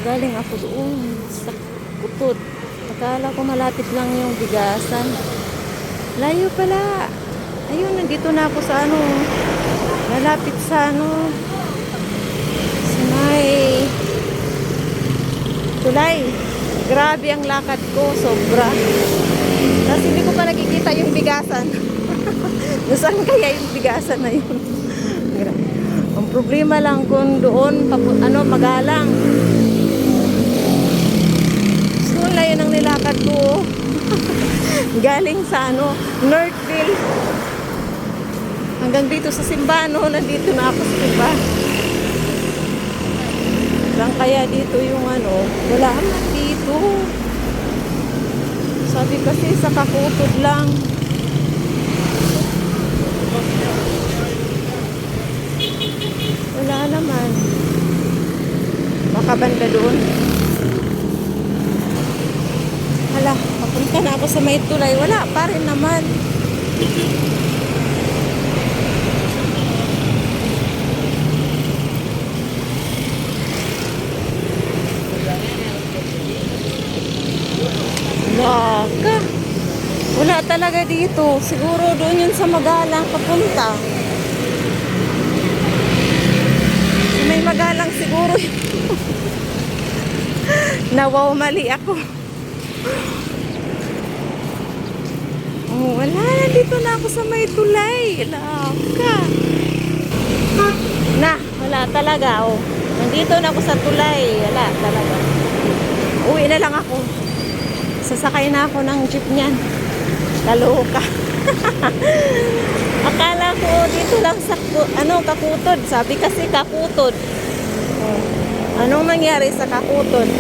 Galing ako doon sa Kutod. Akala ko malapit lang yung bigasan. Layo pala. Ayun, nandito na ako sa ano. Malapit sa ano. Sa may tulay. Grabe ang lakad ko. Sobra. Tapos hindi ko pa nakikita yung bigasan. Nasaan kaya yung bigasan na yun? Ang problema lang kung doon magalang. So, layo ng nilakad ko. Galing sa Northville. Hanggang dito sa Simbano, nandito na ako sa iba. Lang kaya dito yung wala man dito. Sabi kasi sa Kakutod lang. Wala naman. Baka banda doon. Hala, papunta na ako sa may tulay. Wala pa rin naman. Laka. Wala talaga dito. Siguro doon yun sa Magalang papunta. May Magalang siguro. Nawaw, mali ako. Oh, wala. Nandito na ako sa may tulay. Laka. Wala talaga. Oh. Nandito na ako sa tulay. Wala talaga. Uwi na lang ako. Sasakay na ako ng jeep niyan. Kaloka. Akala ko dito lang sa Kakutod. Sabi kasi Kakutod. Oh. Anong nangyari sa Kakutod?